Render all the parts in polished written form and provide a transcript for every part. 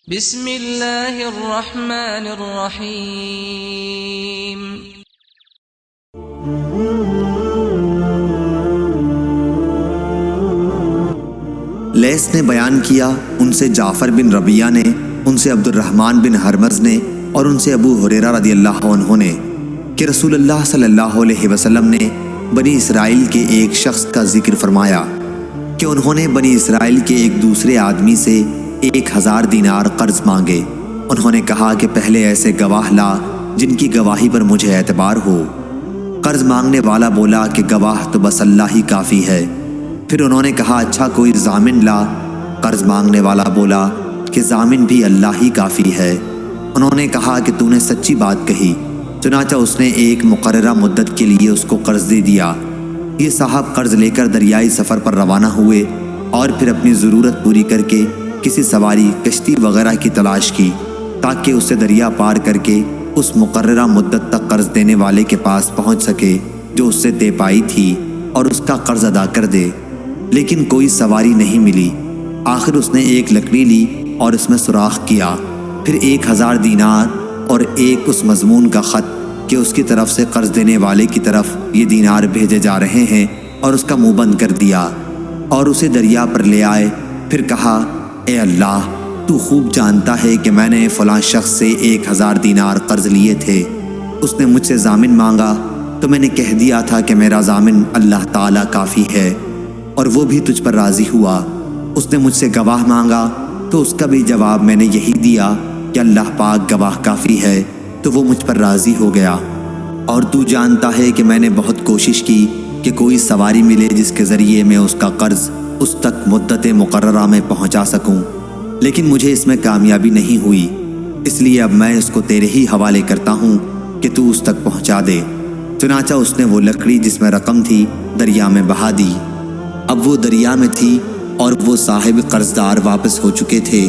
بسم اللہ الرحمن الرحیم۔ لیث نے بیان کیا ان سے جعفر بن ربیعہ نے، ان سے عبد الرحمن بن ہرمز نے، اور ان سے ابو ہریرہ رضی اللہ عنہ نے کہ رسول اللہ صلی اللہ علیہ وسلم نے بنی اسرائیل کے ایک شخص کا ذکر فرمایا کہ انہوں نے بنی اسرائیل کے ایک دوسرے آدمی سے 1000 دینار قرض مانگے۔ انہوں نے کہا کہ پہلے ایسے گواہ لا جن کی گواہی پر مجھے اعتبار ہو۔ قرض مانگنے والا بولا کہ گواہ تو بس اللہ ہی کافی ہے۔ پھر انہوں نے کہا اچھا کوئی ضامن لا۔ قرض مانگنے والا بولا کہ ضامن بھی اللہ ہی کافی ہے۔ انہوں نے کہا کہ تو نے سچی بات کہی۔ چنانچہ اس نے ایک مقررہ مدت کے لیے اس کو قرض دے دیا۔ یہ صاحب قرض لے کر دریائی سفر پر روانہ ہوئے اور پھر اپنی ضرورت پوری کر کے کسی سواری کشتی وغیرہ کی تلاش کی تاکہ اسے دریا پار کر کے اس مقررہ مدت تک قرض دینے والے کے پاس پہنچ سکے جو اس سے دے پائی تھی اور اس کا قرض ادا کر دے، لیکن کوئی سواری نہیں ملی۔ آخر اس نے ایک لکڑی لی اور اس میں سوراخ کیا، پھر 1000 دینار اور ایک اس مضمون کا خط کہ اس کی طرف سے قرض دینے والے کی طرف یہ دینار بھیجے جا رہے ہیں، اور اس کا منہ بند کر دیا اور اسے دریا پر لے آئے۔ پھر کہا اے اللہ، تو خوب جانتا ہے کہ میں نے فلاں شخص سے 1000 دینار قرض لیے تھے۔ اس نے مجھ سے ضامن مانگا تو میں نے کہہ دیا تھا کہ میرا ضامن اللہ تعالیٰ کافی ہے، اور وہ بھی تجھ پر راضی ہوا۔ اس نے مجھ سے گواہ مانگا تو اس کا بھی جواب میں نے یہی دیا کہ اللہ پاک گواہ کافی ہے، تو وہ مجھ پر راضی ہو گیا۔ اور تو جانتا ہے کہ میں نے بہت کوشش کی کہ کوئی سواری ملے جس کے ذریعے میں اس کا قرض اس تک مدت مقررہ میں پہنچا سکوں، لیکن مجھے اس میں کامیابی نہیں ہوئی، اس لیے اب میں اس کو تیرے ہی حوالے کرتا ہوں کہ تو اس تک پہنچا دے۔ چنانچہ اس نے وہ لکڑی جس میں رقم تھی دریا میں بہا دی۔ اب وہ دریا میں تھی اور وہ صاحب قرضدار واپس ہو چکے تھے،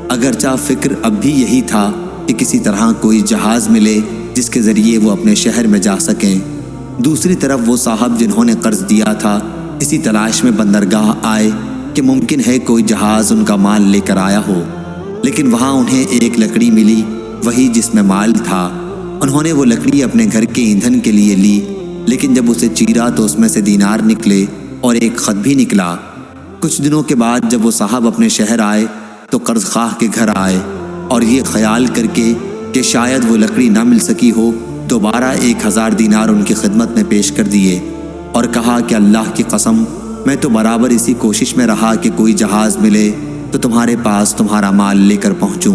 اگرچہ فکر اب بھی یہی تھا کہ کسی طرح کوئی جہاز ملے جس کے ذریعے وہ اپنے شہر میں جا سکیں۔ دوسری طرف وہ صاحب جنہوں نے قرض دیا تھا اسی تلاش میں بندرگاہ آئے کہ ممکن ہے کوئی جہاز ان کا مال لے کر آیا ہو، لیکن وہاں انہیں ایک لکڑی ملی، وہی جس میں مال تھا۔ انہوں نے وہ لکڑی اپنے گھر کے ایندھن کے لیے لی، لیکن جب اسے چیرا تو اس میں سے دینار نکلے اور ایک خط بھی نکلا۔ کچھ دنوں کے بعد جب وہ صاحب اپنے شہر آئے تو قرض خواہ کے گھر آئے اور یہ خیال کر کے کہ شاید وہ لکڑی نہ مل سکی ہو، دوبارہ 1000 دینار ان کی خدمت میں پیش کر دیے اور کہا کہ اللہ کی قسم میں تو برابر اسی کوشش میں رہا کہ کوئی جہاز ملے تو تمہارے پاس تمہارا مال لے کر پہنچوں،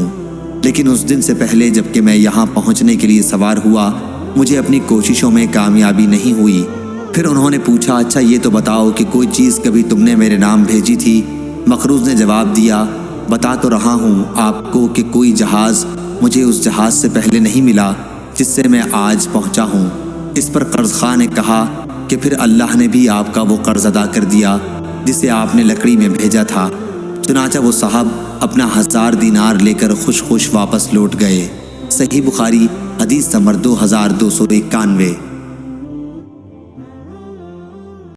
لیکن اس دن سے پہلے جب کہ میں یہاں پہنچنے کے لیے سوار ہوا مجھے اپنی کوششوں میں کامیابی نہیں ہوئی۔ پھر انہوں نے پوچھا اچھا یہ تو بتاؤ کہ کوئی چیز کبھی تم نے میرے نام بھیجی تھی؟ مخروز نے جواب دیا بتا تو رہا ہوں آپ کو کہ کوئی جہاز مجھے اس جہاز سے پہلے نہیں ملا جس سے میں آج پہنچا ہوں۔ اس پر قرض خواہ نے کہا کہ پھر اللہ نے بھی آپ کا وہ قرض ادا کر دیا جسے آپ نے لکڑی میں بھیجا تھا۔ چنانچہ وہ صاحب اپنا 1000 دینار لے کر خوش خوش واپس لوٹ گئے۔ صحیح بخاری حدیث نمبر 2291۔